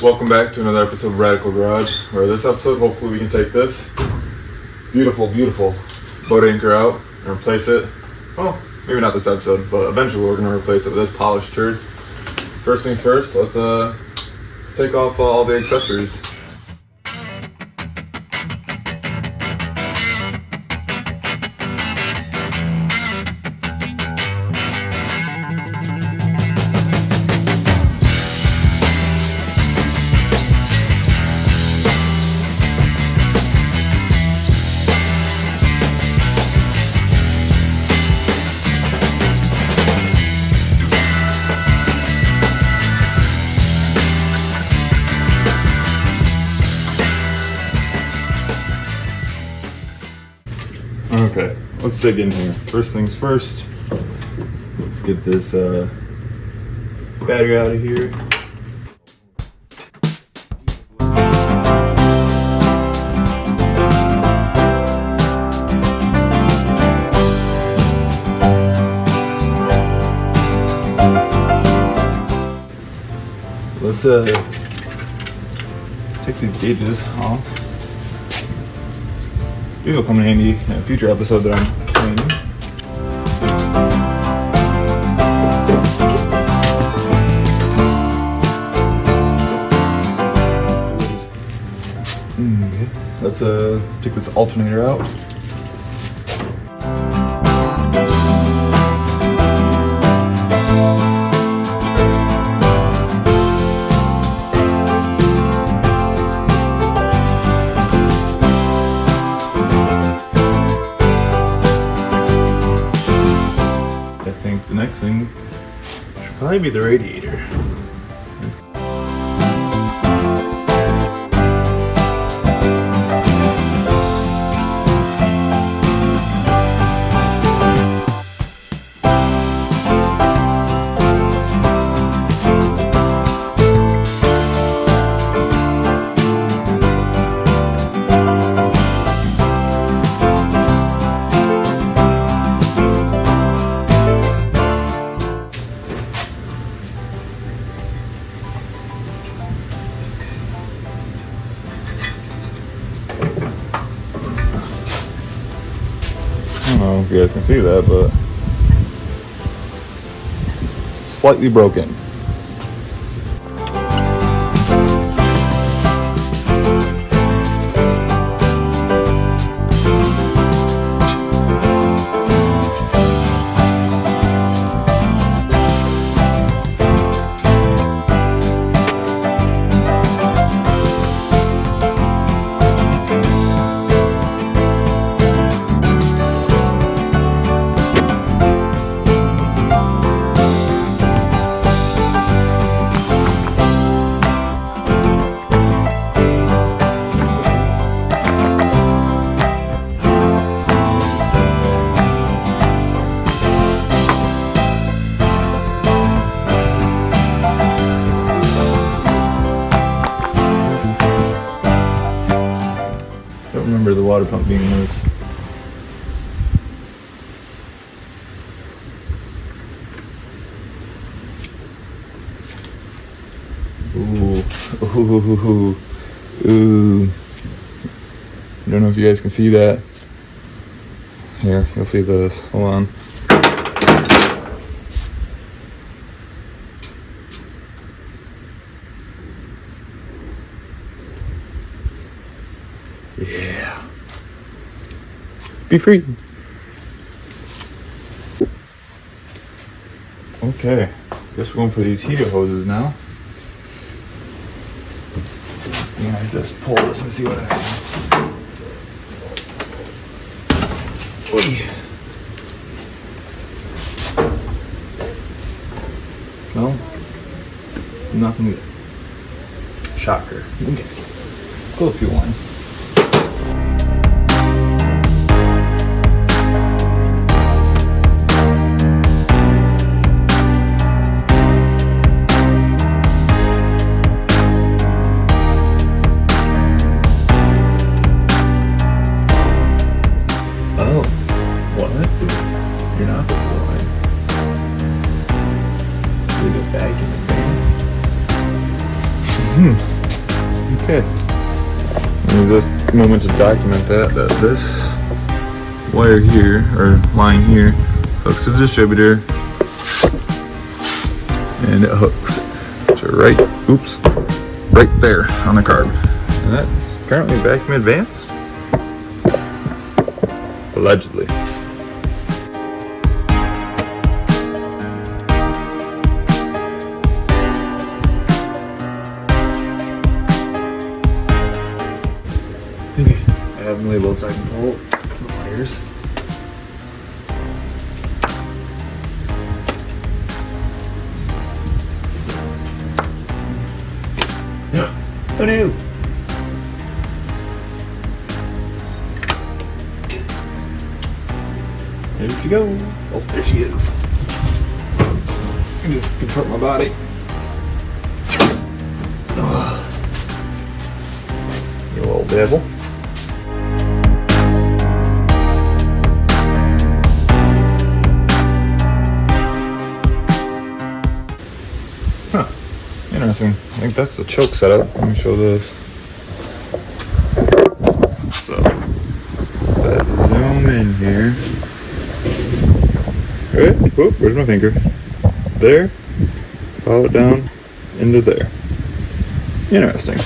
Welcome back to another episode of Radical Garage, where this episode, hopefully we can take this beautiful boat anchor out and replace it. Well, maybe not this episode, but eventually we're going to replace it with this polished turd. First things first, let's take off all the accessories. Okay, let's dig in here. First things first, let's get this battery out of here. Let's take these gauges off. These will come in handy in a future episode that I'm planning. Okay. Let's take this alternator out. The next thing should probably be the radiator. I don't know if you guys can see that, but slightly broken. Remember the water pump being loose. Ooh. I don't know if you guys can see that. Here, you'll see this. Hold on. Yeah. Be free. Okay. Guess we're going for these heater hoses now. Yeah, I just pull this and see what happens. Oy. No. Nothing good. Shocker. Okay. Cool if you want. back in advance. moment to document that this wire here, or line here, hooks to the distributor, and it hooks to right there on the carb. And that's apparently vacuum advanced? Allegedly. Okay, I have them labeled so I can pull the wires. Oh no! There she goes. Oh, there she is. I can just contort my body. You little devil. Huh. Interesting. I think that's the choke setup. Let me show this. So, let's zoom in here. Okay. Whoop, where's my finger? There. Follow it down into there. Interesting.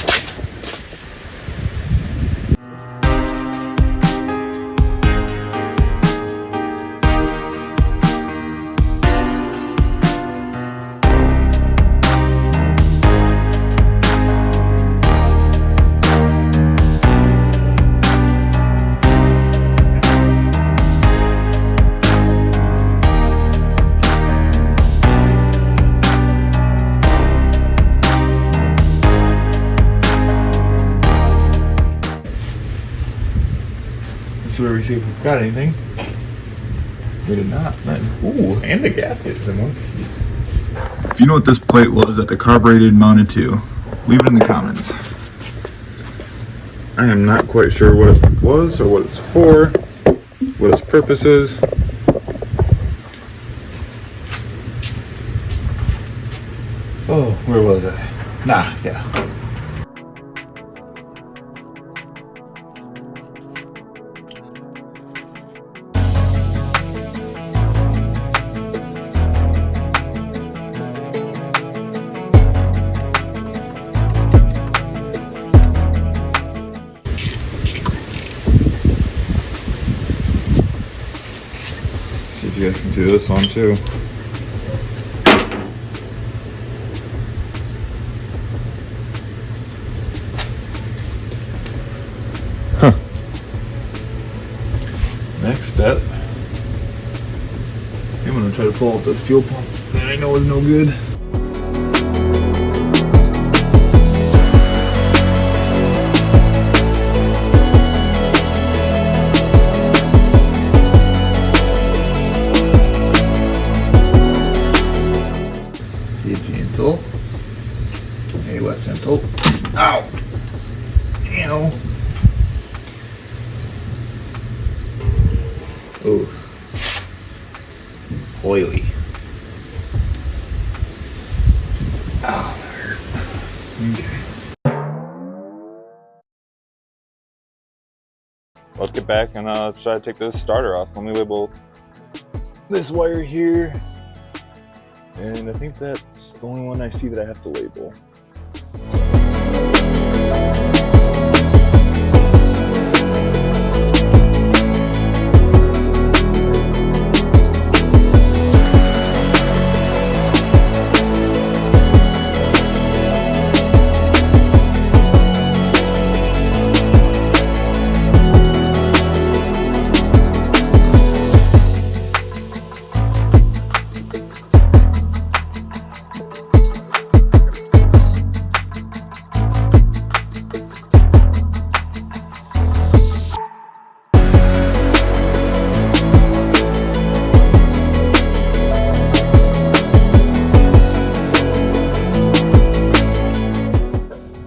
This is where we see if we've got anything. We did not. Ooh, and the gasket is in one piece. If you know what this plate was that the carbureted mounted to, leave it in the comments. I am not quite sure what it was or what it's for, what its purpose is. Oh, where was I? Nah, yeah. See if you guys can see this one too. Huh. Next step. I'm gonna try to pull out this fuel pump that I know is no good. Be gentle. Hey, less gentle. Ow! Ow! Ooh. Oily. Ow, that hurt. Okay. Let's get back and let's try to take this starter off. Let me label this wire here. And I think that's the only one I see that I have to label.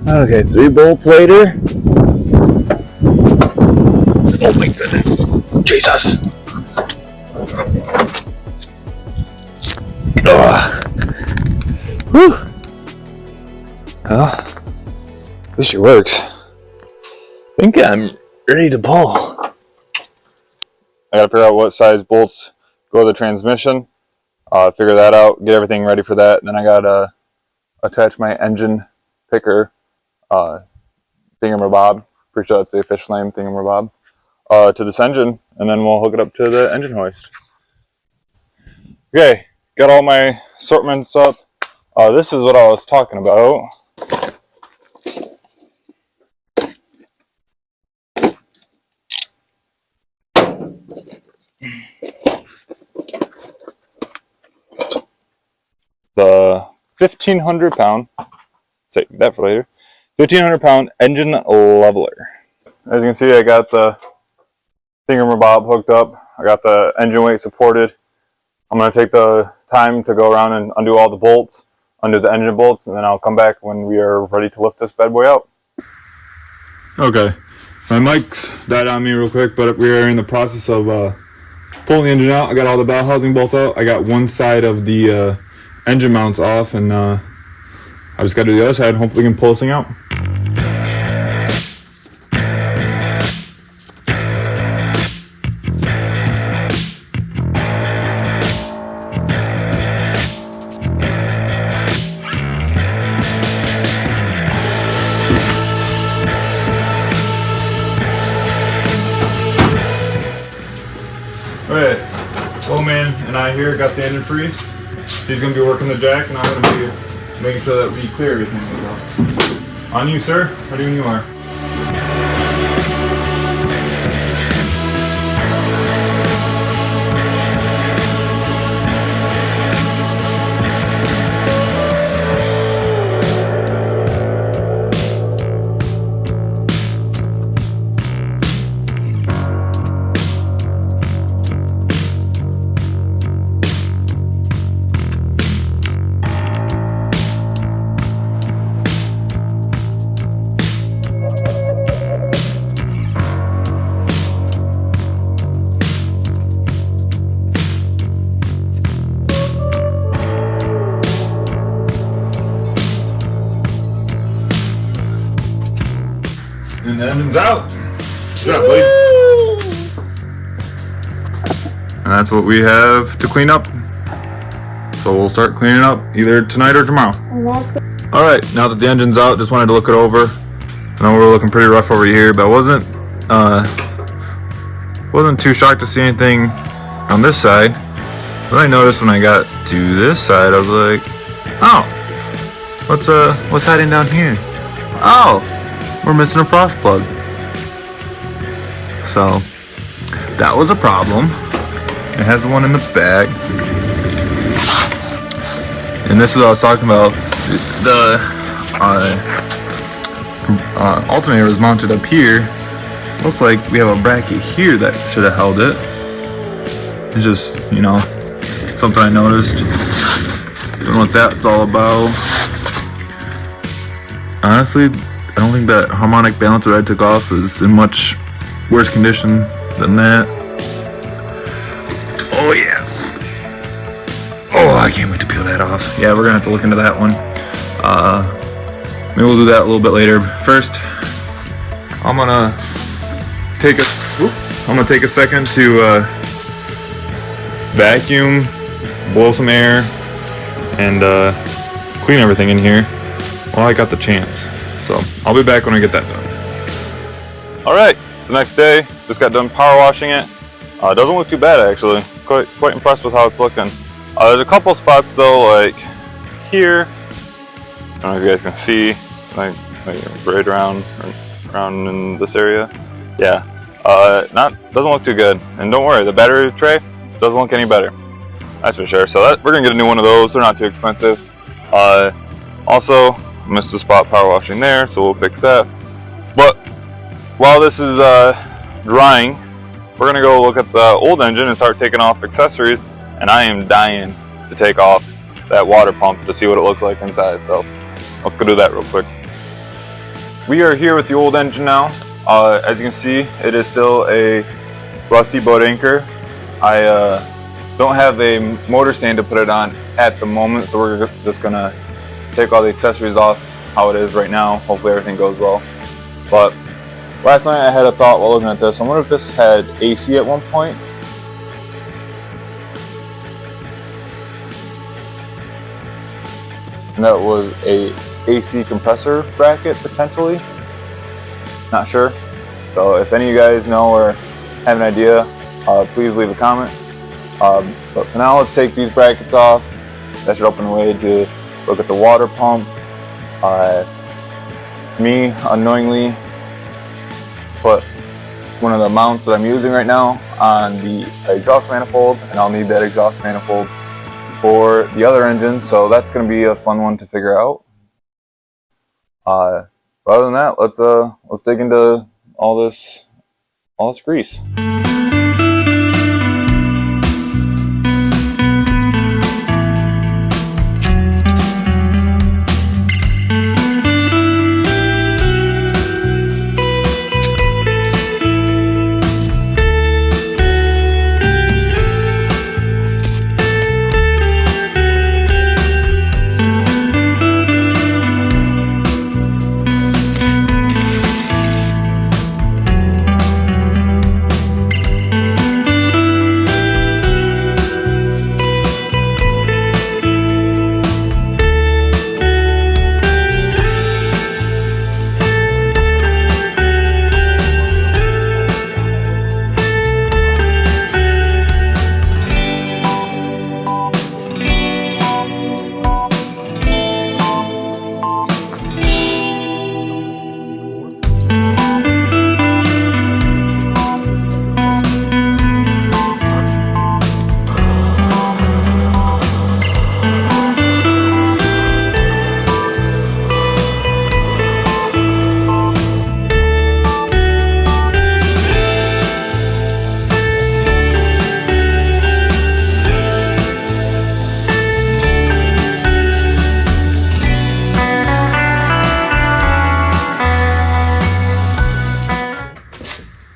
Okay, 3 bolts later. Oh my goodness. Jesus. Whew. Well, this shit works. think I'm ready to pull. I gotta figure out what size bolts go to the transmission. Figure that out, get everything ready for that. Then I gotta attach my engine picker, thingamabob. Pretty sure that's the official name, thingamabob, to this engine, and then we'll hook it up to the engine hoist. Okay, got all my assortments up. This is what I was talking about. The 1,500 pound, save that for later, 1,500 pound engine leveler. As you can see, I got the thingamabob hooked up. I got the engine weight supported. I'm going to take the time to go around and undo all the bolts, undo the engine bolts, and then I'll come back when we are ready to lift this bad boy out. Okay, my mic's died on me real quick, but we are in the process of pulling the engine out. I got all the bell housing bolts out. I got one side of the engine mounts off, and I just got to do the other side and hopefully we can pull this thing out. Alright, old man and I here got the engine free. He's going to be working the jack, and I'm going to be making sure that we clear everything. So, on you, sir. Ready when you are. And the engine's out. Good job, buddy. And that's what we have to clean up. So we'll start cleaning up either tonight or tomorrow. Alright, now that the engine's out, just wanted to look it over. I know we're looking pretty rough over here, but wasn't too shocked to see anything on this side. But I noticed when I got to this side, I was like, oh, what's hiding down here? Oh, we're missing a frost plug. So that was a problem. It has the one in the back. And this is what I was talking about. The alternator is mounted up here. Looks like we have a bracket here that should have held it. It's just, you know, something I noticed. Don't know what that's all about. Honestly, I don't think that harmonic balancer I took off is in much worse condition than that. Oh yeah. Oh, I can't wait to peel that off. Yeah, we're gonna have to look into that one. Maybe we'll do that a little bit later. First, I'm gonna take a second to vacuum, blow some air, and clean everything in here while I got the chance. So I'll be back when I get that done. All right, it's the next day. Just got done power washing it. It doesn't look too bad actually. Quite impressed with how it's looking. There's a couple spots though, like here. I don't know if you guys can see, like right around in this area. Yeah, doesn't look too good. And don't worry, the battery tray doesn't look any better. That's for sure. So we're gonna get a new one of those. They're not too expensive. Also, missed the spot power washing there, so we'll fix that. But while this is drying, we're gonna go look at the old engine and start taking off accessories. And I am dying to take off that water pump to see what it looks like inside. So let's go do that real quick. We are here with the old engine now. As you can see, it is still a rusty boat anchor. I don't have a motor stand to put it on at the moment, so we're just gonna take all the accessories off how it is right now. Hopefully everything goes well. But Last night I had a thought while looking at this. I wonder if this had AC at one point. And that was a AC compressor bracket potentially. Not sure. So if any of you guys know or have an idea, please leave a comment. But for now, let's take these brackets off. That should open the way to look at the water pump. Me, unknowingly, put one of the mounts that I'm using right now on the exhaust manifold, and I'll need that exhaust manifold for the other engine, so that's going to be a fun one to figure out. But other than that, let's dig into all this grease.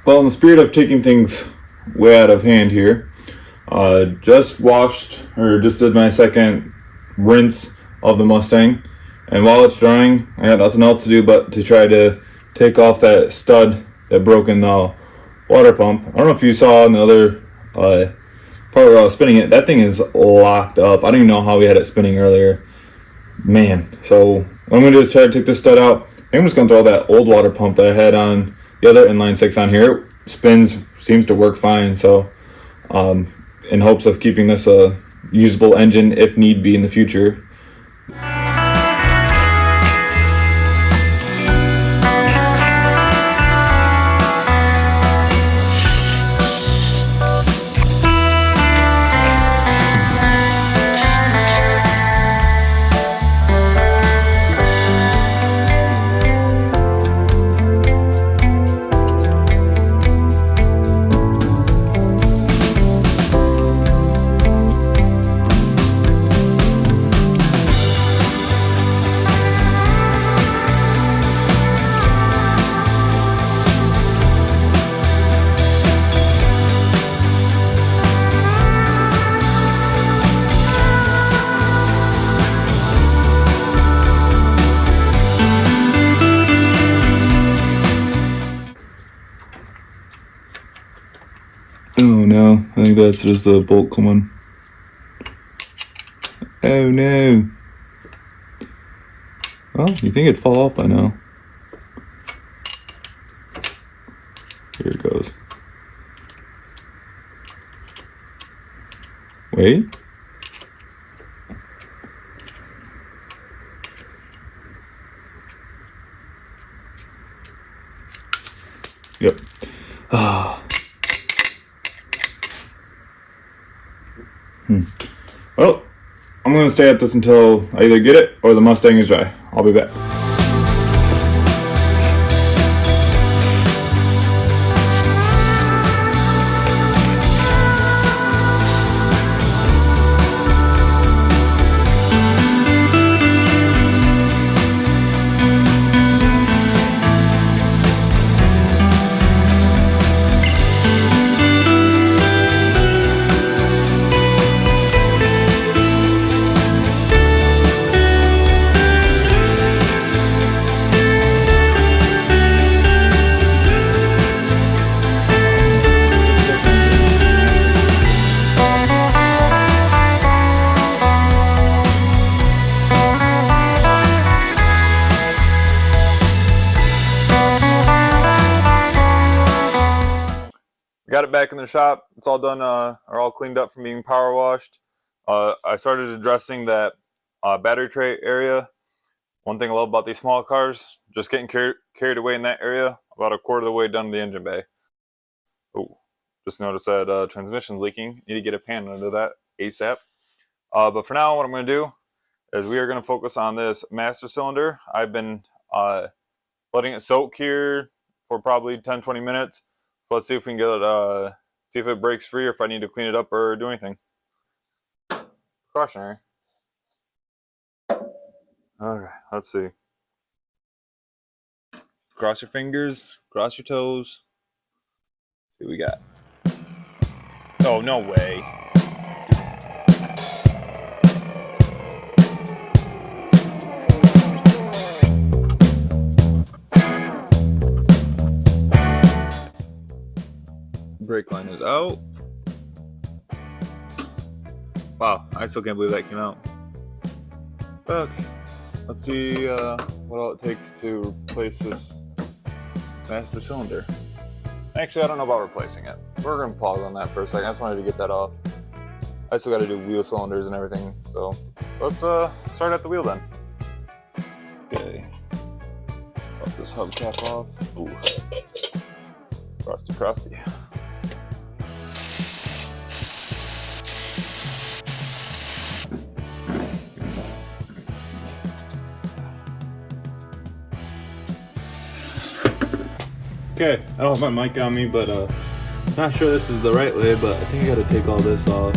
Well, in the spirit of taking things way out of hand here, just washed or just did my second rinse of the Mustang, and while it's drying, I got nothing else to do but to try to take off that stud that broke in the water pump. I don't know if you saw in the other part where I was spinning it, that thing is locked up. I don't even know how we had it spinning earlier. Man, so what I'm going to do is try to take this stud out. I'm just going to throw that old water pump that I had on the other inline six on here. It spins, seems to work fine, so in hopes of keeping this a usable engine if need be in the future. Oh no, I think that's just a bolt coming. Oh no. Well, you think it'd fall off by now. Here it goes. Wait. Yep. Ah. Well, I'm going to stay at this until I either get it or the Mustang is dry. I'll be back. back in the shop. It's all done, or all cleaned up from being power washed. I started addressing that battery tray area. One thing I love about these small cars, just getting carried away in that area, about a quarter of the way done to the engine bay. Oh, just noticed that transmission's leaking. Need to get a pan under that ASAP. But for now, what I'm going to do is we are going to focus on this master cylinder. I've been letting it soak here for probably 10-20 minutes. So let's see if we can get it, see if it breaks free or if I need to clean it up or do anything. Precautionary. Okay, let's see. Cross your fingers, cross your toes. See what we got. Oh, no way. Brake line is out. Wow, I still can't believe that came out. Okay, let's see what all it takes to replace this master cylinder. Actually, I don't know about replacing it. We're going to pause on that for a second. I just wanted to get that off. I still got to do wheel cylinders and everything. So let's start at the wheel then. Okay. Pop this hubcap off. Ooh. Crusty. Okay, I don't have my mic on me, but not sure this is the right way, but I think I gotta take all this off.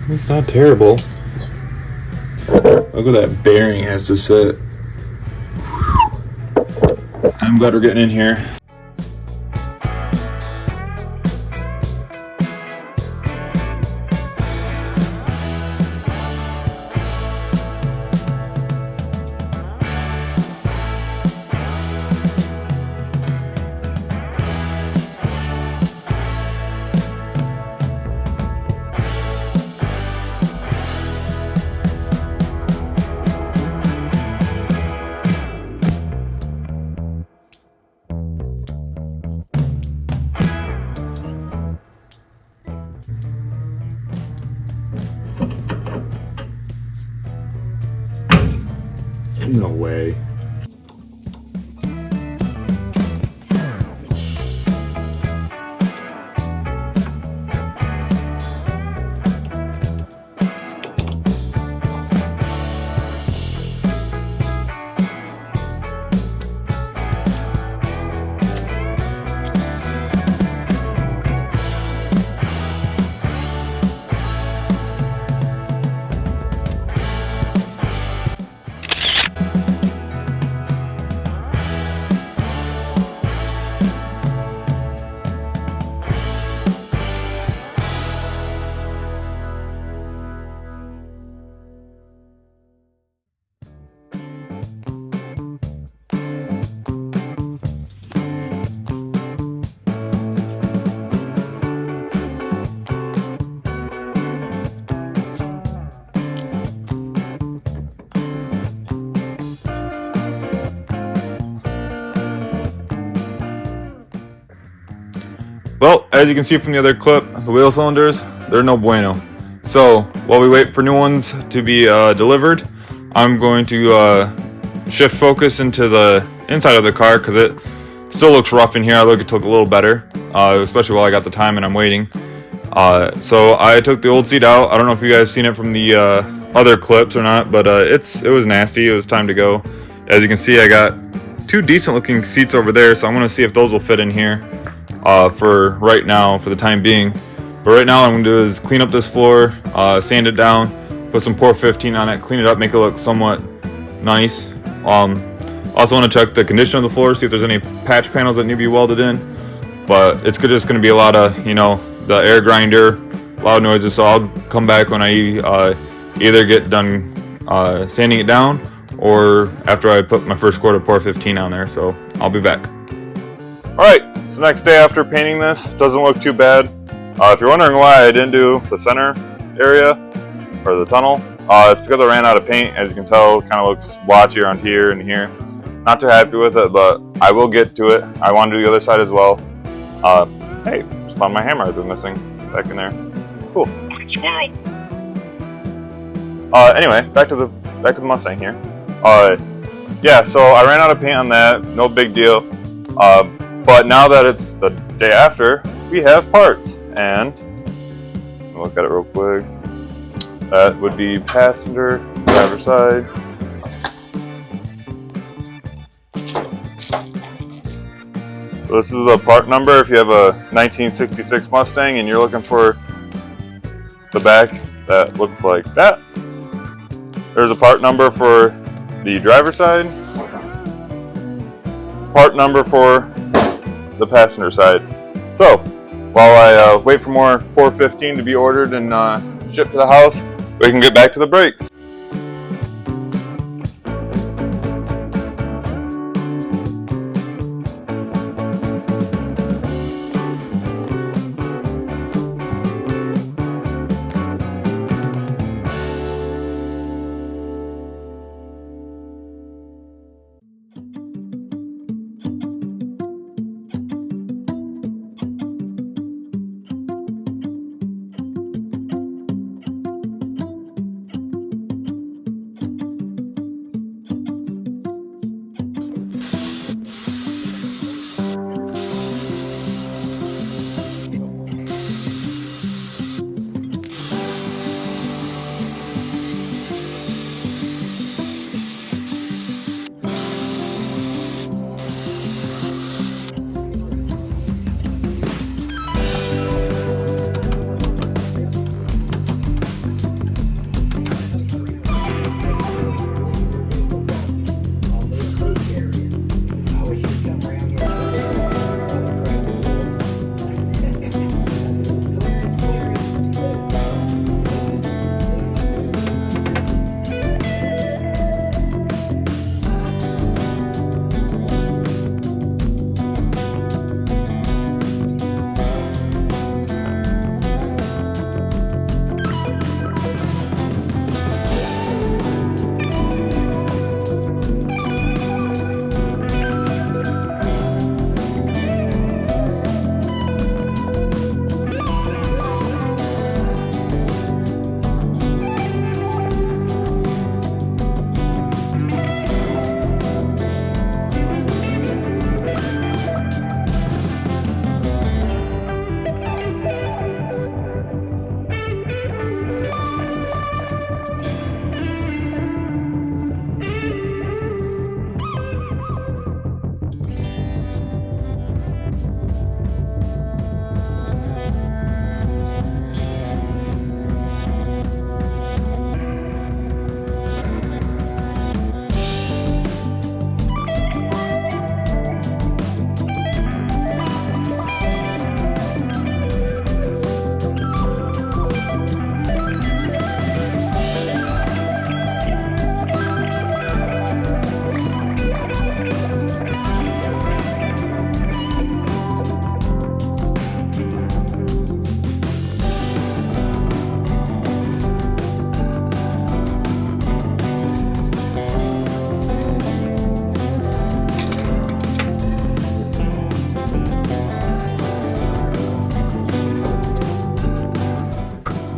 It's not terrible. Look where that bearing has to sit. I'm glad we're getting in here. No way. Well, as you can see from the other clip, the wheel cylinders, they're no bueno. So while we wait for new ones to be delivered, I'm going to shift focus into the inside of the car because it still looks rough in here. I look it took a little better, especially while I got the time and I'm waiting. So I took the old seat out. I don't know if you guys seen it from the other clips or not, but it was nasty. It was time to go. As you can see, I got two decent looking seats over there, so I'm going to see if those will fit in here for right now, for the time being. But right now, what I'm going to do is clean up this floor, sand it down, put some Pour 15 on it, clean it up, make it look somewhat nice. Also want to check the condition of the floor, see if there's any patch panels that need to be welded in. But it's just going to be a lot of, the air grinder, loud noises. So I'll come back when I either get done sanding it down or after I put my first quart of Pour 15 on there, so I'll be back. Alright, it's the next day after painting this. Doesn't look too bad. If you're wondering why I didn't do the center area, or the tunnel, it's because I ran out of paint. As you can tell, it kind of looks blotchy around here and here. Not too happy with it, but I will get to it. I want to do the other side as well. Hey, just found my hammer I've been missing back in there. Cool. Squirrel. Anyway, back to the Mustang here. Yeah, so I ran out of paint on that. No big deal. But now that it's the day after, we have parts. And look at it real quick. That would be passenger, driver side. So this is the part number if you have a 1966 Mustang and you're looking for the back that looks like that. There's a part number for the driver side, part number for the passenger side. So while I wait for more Pour 15 to be ordered and shipped to the house, we can get back to the brakes.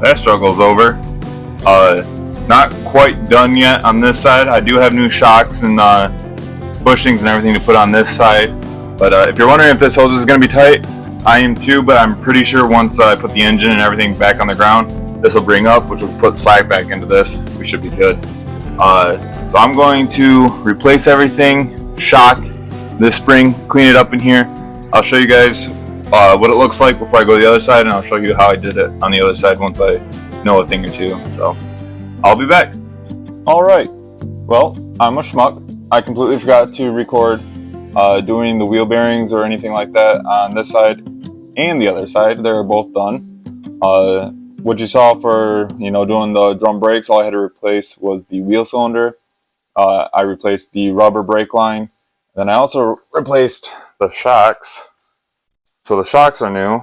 That struggle's over. Not quite done yet on this side. I do have new shocks and bushings and everything to put on this side. But if you're wondering if this hose is going to be tight, I am too, but I'm pretty sure once I put the engine and everything back on the ground, this will bring up, which will put slack back into this. We should be good. So I'm going to replace everything, shock this spring, clean it up in here. I'll show you guys what it looks like before I go to the other side, and I'll show you how I did it on the other side once I know a thing or two. So I'll be back. Alright, well, I'm a schmuck. I completely forgot to record doing the wheel bearings or anything like that on this side and the other side. They're both done. What you saw for doing the drum brakes, all I had to replace was the wheel cylinder I replaced the rubber brake line. Then I also replaced the shocks. So the shocks are new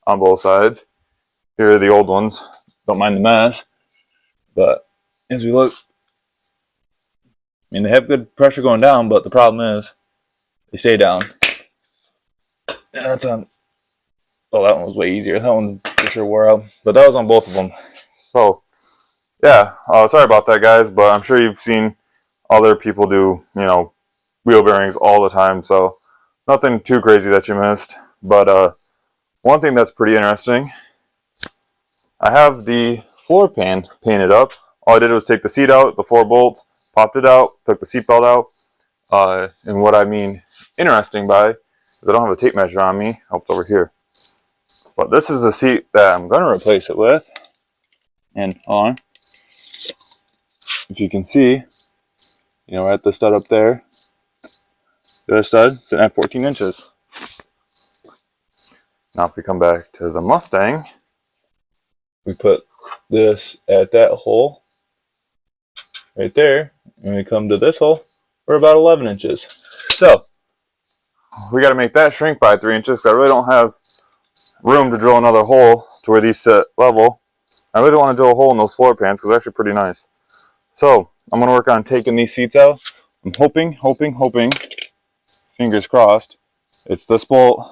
on both sides. Here are the old ones. Don't mind the mess. But as we look, I mean, they have good pressure going down, but the problem is they stay down. And that's on. Oh, that one was way easier. That one's for sure wore out. But that was on both of them. So, yeah. Sorry about that, guys. But I'm sure you've seen other people do, wheel bearings all the time. So, nothing too crazy that you missed. But one thing that's pretty interesting, I have the floor pan painted up. All I did was take the seat out, the 4 bolts, popped it out, took the seat belt out. And what I mean interesting by is I don't have a tape measure on me. Oh, it's over here. But this is the seat that I'm going to replace it with. And on, if you can see, we're at the stud up there. The other stud sitting at 14 inches. Now if we come back to the Mustang, we put this at that hole right there. And we come to this hole, we're about 11 inches. So, we got to make that shrink by 3 inches because I really don't have room to drill another hole to where these sit level. I really don't want to drill a hole in those floor pans because they're actually pretty nice. So I'm going to work on taking these seats out. I'm hoping, fingers crossed, it's this bolt.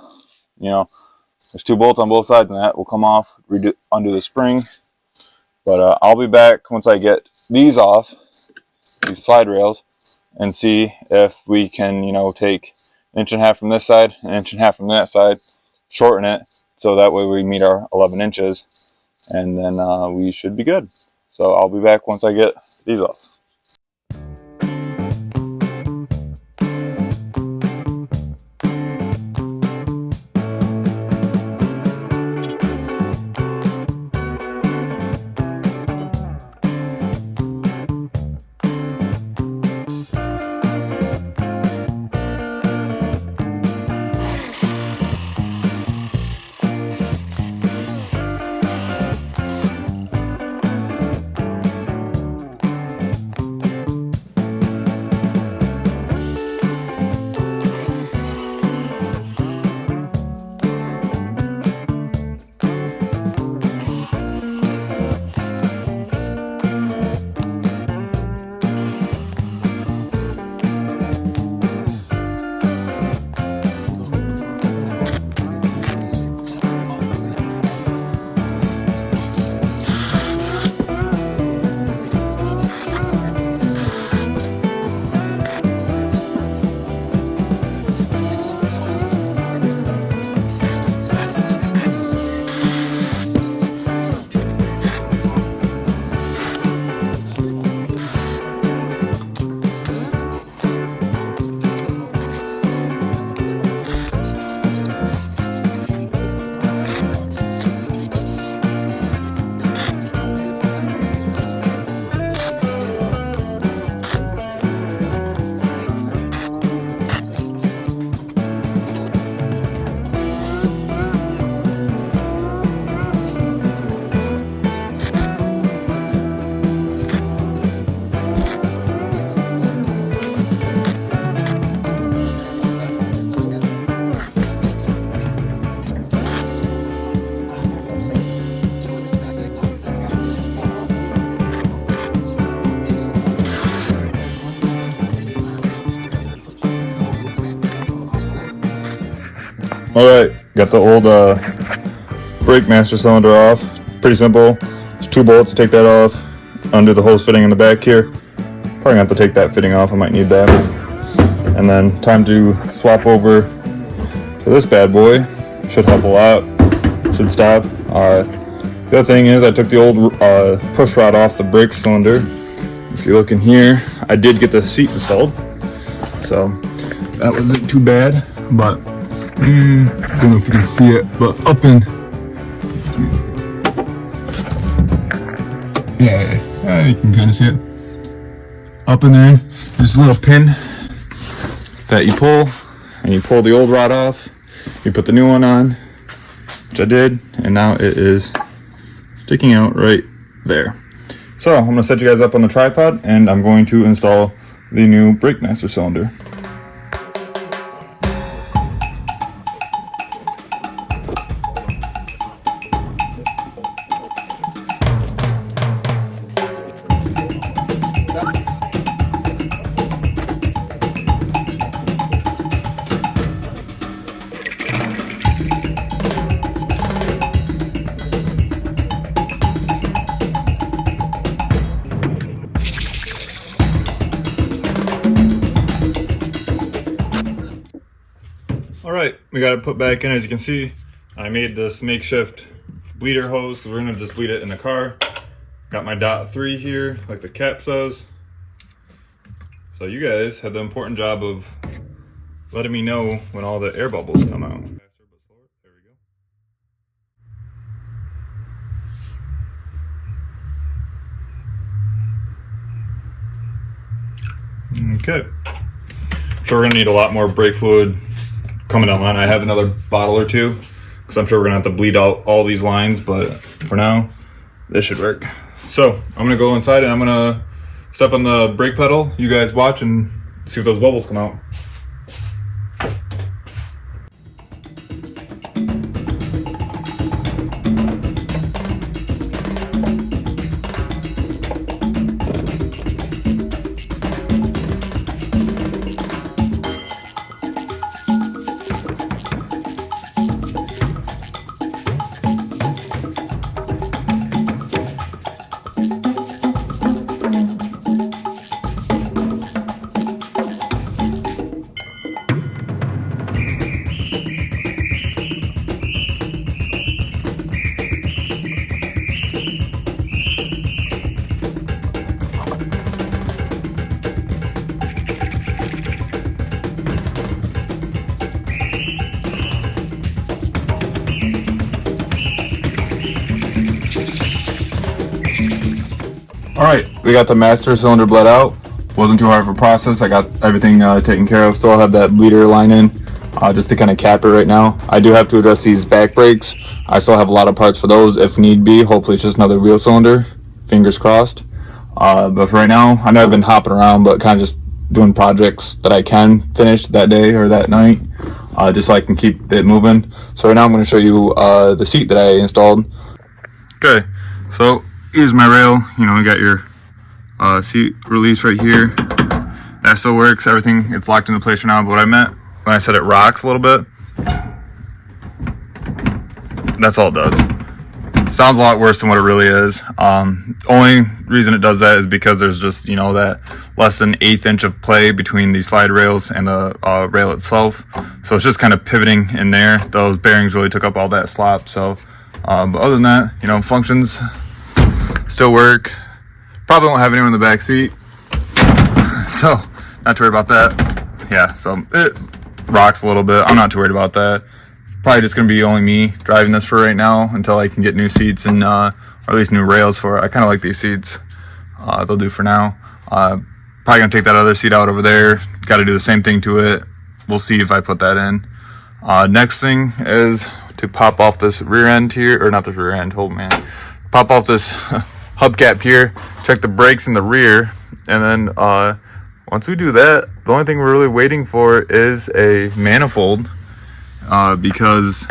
There's 2 bolts on both sides and that will come off, undo the spring. But I'll be back once I get these off, these slide rails, and see if we can, take 1.5 inches from this side, 1.5 inches from that side, shorten it, so that way we meet our 11 inches, and then we should be good. So I'll be back once I get these off. Alright, got the old brake master cylinder off. Pretty simple. There's 2 bolts to take that off. Undo the hose fitting in the back here. Probably gonna have to take that fitting off, I might need that. And then time to swap over to this bad boy. Should help a lot. Should stop. The other thing is I took the old push rod off the brake cylinder. If you look in here, I did get the seat installed. So that wasn't too bad, but I don't know if you can see it, but up in, yeah, you can kind of see it. Up in there, there's a little pin that you pull, and you pull the old rod off, you put the new one on, which I did, and now it is sticking out right there. So I'm going to set you guys up on the tripod, and I'm going to install the new brake master cylinder. Alright, we got it put back in. As you can see, I made this makeshift bleeder hose because we're going to just bleed it in the car. Got my .3 here, like the cap says. So you guys had the important job of letting me know when all the air bubbles come out. There we go. Okay. So we're going to need a lot more brake fluid coming down the line. I have another bottle or two because I'm sure we're gonna have to bleed out all these lines, but for now this should work. So I'm gonna go inside and I'm gonna step on the brake pedal. You guys watch and see if those bubbles come out. Alright, we got the master cylinder bled out. Wasn't too hard of a process. I got everything taken care of. Still have that bleeder line in just to kind of cap it right now. I do have to address these back brakes. I still have a lot of parts for those if need be. Hopefully it's just another wheel cylinder. Fingers crossed. But for right now, I know I've been hopping around, but kind of just doing projects that I can finish that day or that night, just so I can keep it moving. So right now I'm going to show you the seat that I installed. Okay, so here's my rail. You know, we got your seat release right here. That still works. Everything, it's locked into place for now. But what I meant when I said it rocks a little bit, that's all it does. Sounds a lot worse than what it really is. Only reason it does that is because there's just, you know, that less than 1/8 inch of play between the slide rails and the rail itself. So it's just kind of pivoting in there. Those bearings really took up all that slop. So, but other than that, you know, functions still work. Probably won't have anyone in the back seat, so not too worried about that. Yeah, so it rocks a little bit. I'm not too worried about that. Probably just gonna be only me driving this for right now until I can get new seats and or at least new rails for it. I kind of like these seats. They'll do for now. Probably gonna take that other seat out over there. Got to do the same thing to it. We'll see if I put that in. Next thing is to pop off this rear end here, or not this rear end. Oh man, pop off this hubcap here. Check the brakes in the rear, and then once we do that, the only thing we're really waiting for is a manifold. Because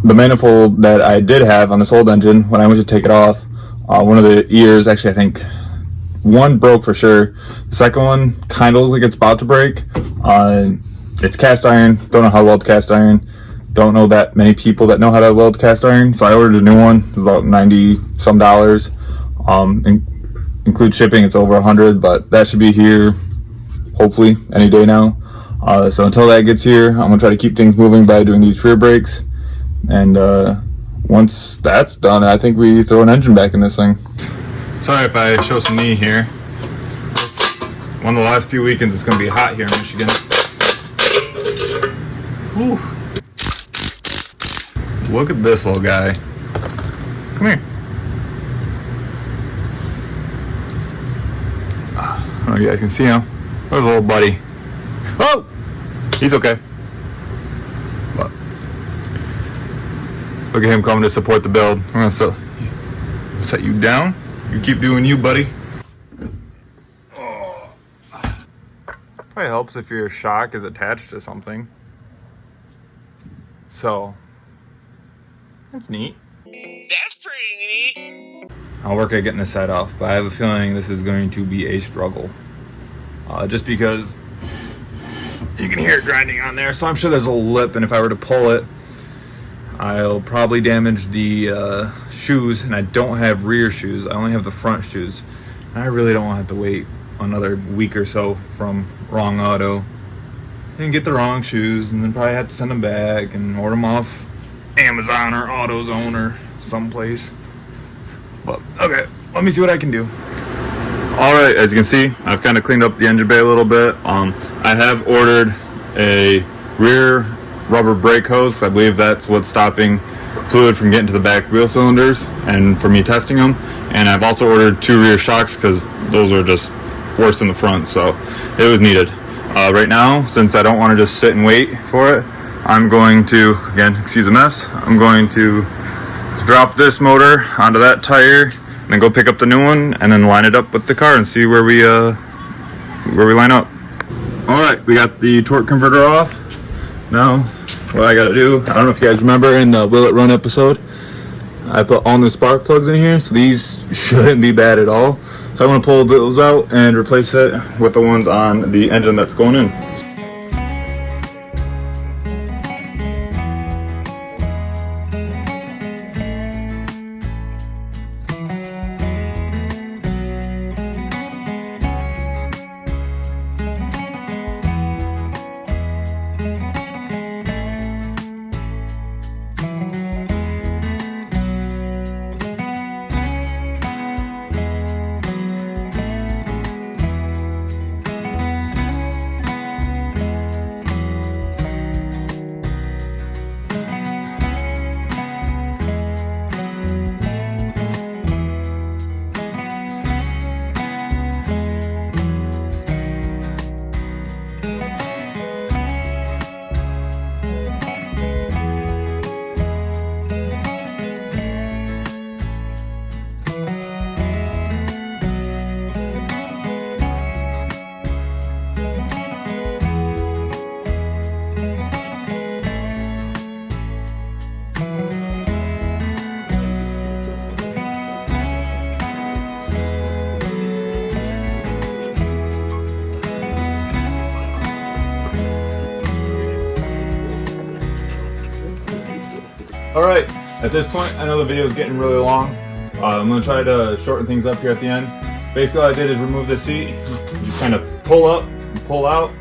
the manifold that I did have on this old engine, when I went to take it off, one of the ears, actually I think one broke for sure. The second one kind of looks like it's about to break. It's cast iron. Don't know how to weld cast iron. Don't know that many people that know how to weld cast iron, so I ordered a new one. It was about $90 some. Include shipping, it's over $100, but that should be here hopefully any day now. So until that gets here, I'm gonna try to keep things moving by doing these rear brakes. And once that's done, I think we throw an engine back in this thing. Sorry if I show some knee here. It's one of the last few weekends. It's gonna be hot here in Michigan. Whew. Look at this little guy. Come here. I don't know if you guys can see him. There's a little buddy. Oh! He's okay. But look at him coming to support the build. I'm gonna set you down. You keep doing you, buddy. Probably helps if your shock is attached to something. So, that's neat. That's pretty neat. I'll work at getting this side off, but I have a feeling this is going to be a struggle. Just because you can hear it grinding on there, so I'm sure there's a lip, and if I were to pull it, I'll probably damage the shoes, and I don't have rear shoes. I only have the front shoes. And I really don't want to have to wait another week or so from Wrong Auto and get the wrong shoes, and then probably have to send them back and order them off Amazon or AutoZone or someplace. But okay, let me see what I can do. All right, as you can see, I've kind of cleaned up the engine bay a little bit. I have ordered a rear rubber brake hose. I believe that's what's stopping fluid from getting to the back wheel cylinders and for me testing them. And I've also ordered 2 rear shocks because those are just worse than the front, so it was needed. Right now, since I don't want to just sit and wait for it, I'm going to, again, excuse the mess, I'm going to drop this motor onto that tire and then go pick up the new one and then line it up with the car and see where we line up. All right, we got the torque converter off. Now, what I gotta do, I don't know if you guys remember in the Will It Run episode, I put all new spark plugs in here, so these shouldn't be bad at all. So I'm gonna pull those out and replace it with the ones on the engine that's going in. Alright, at this point, I know the video is getting really long. I'm going to try to shorten things up here at the end. Basically, all I did is remove the seat. You just kind of pull up and pull out.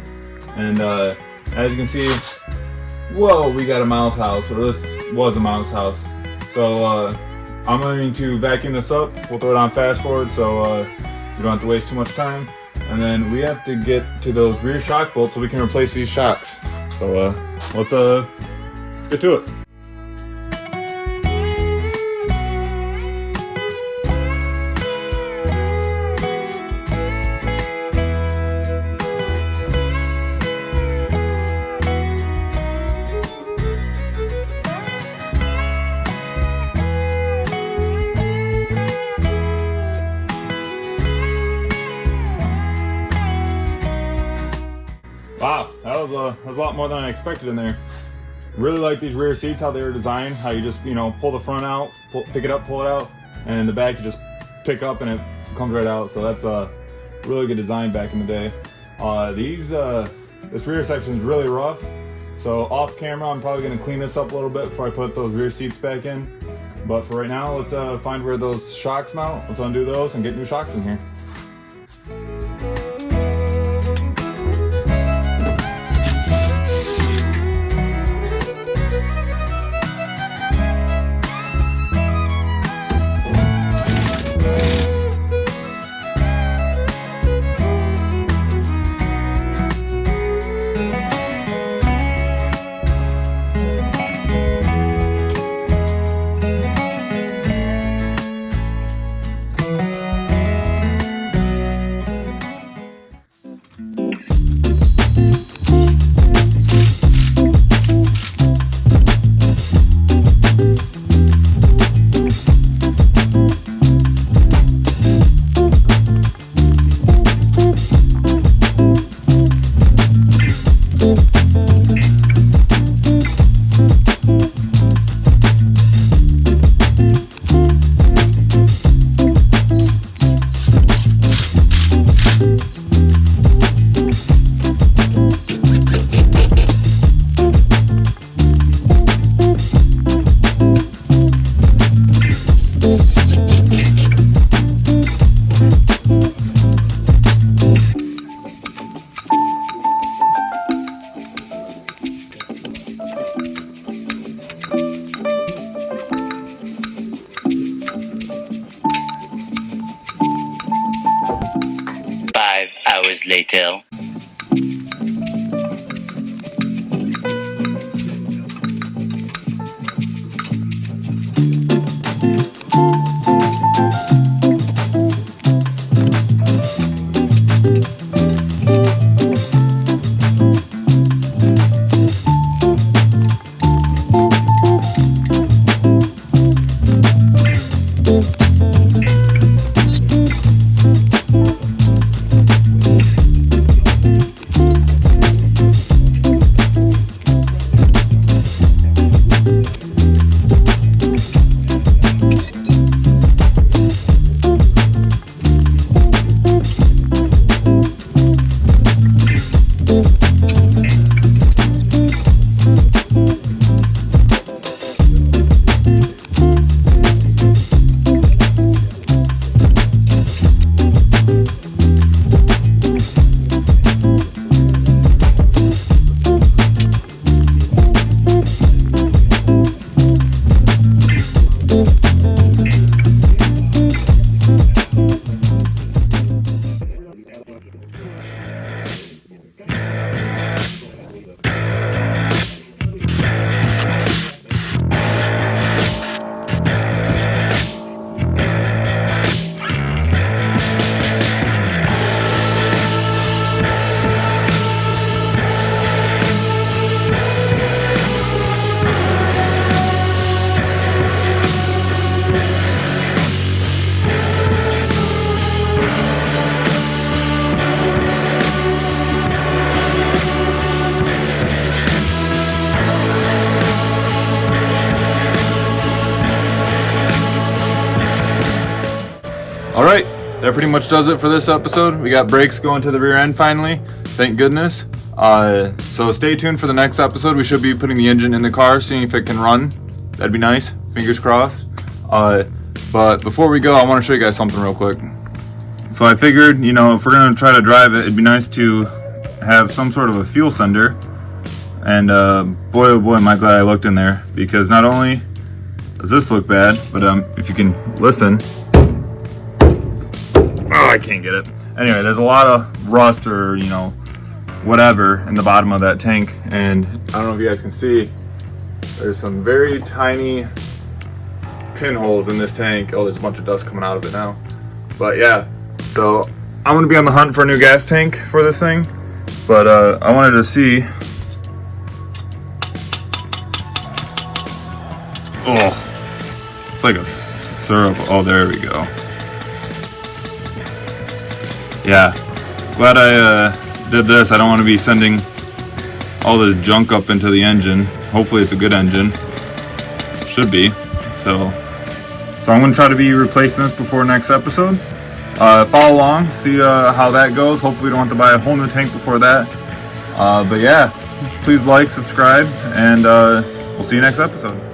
And as you can see, whoa, we got a mouse house. Or this was a mouse house. So I'm going to vacuum this up. We'll throw it on fast forward so you don't have to waste too much time. And then we have to get to those rear shock bolts so we can replace these shocks. So let's get to it. Wow, that was a lot more than I expected in there. Really like these rear seats, how they were designed, how you just, pull the front out, pick it up, pull it out, and in the back you just pick up and it comes right out. So that's a really good design back in the day. This rear section is really rough. So off camera, I'm probably gonna clean this up a little bit before I put those rear seats back in. But for right now, let's find where those shocks mount. Let's undo those and get new shocks in here. later. Alright, that pretty much does it for this episode. We got brakes going to the rear end finally, thank goodness. So stay tuned for the next episode. We should be putting the engine in the car, seeing if it can run. That'd be nice, fingers crossed. But before we go, I want to show you guys something real quick. So I figured, you know, if we're going to try to drive it, it'd be nice to have some sort of a fuel sender. And boy oh boy, am I glad I looked in there, because not only does this look bad, but if you can listen. Oh, I can't get it. Anyway, there's a lot of rust or, you know, whatever in the bottom of that tank. And I don't know if you guys can see, there's some very tiny pinholes in this tank. Oh, there's a bunch of dust coming out of it now. But yeah, so I'm going to be on the hunt for a new gas tank for this thing. But I wanted to see. Oh, it's like a syrup. Oh, there we go. Yeah, glad I did this. I don't want to be sending all this junk up into the engine. Hopefully it's a good engine. Should be. So I'm going to try to be replacing this before next episode. Follow along, see how that goes. Hopefully we don't have to buy a whole new tank before that. But yeah, please like, subscribe, and we'll see you next episode.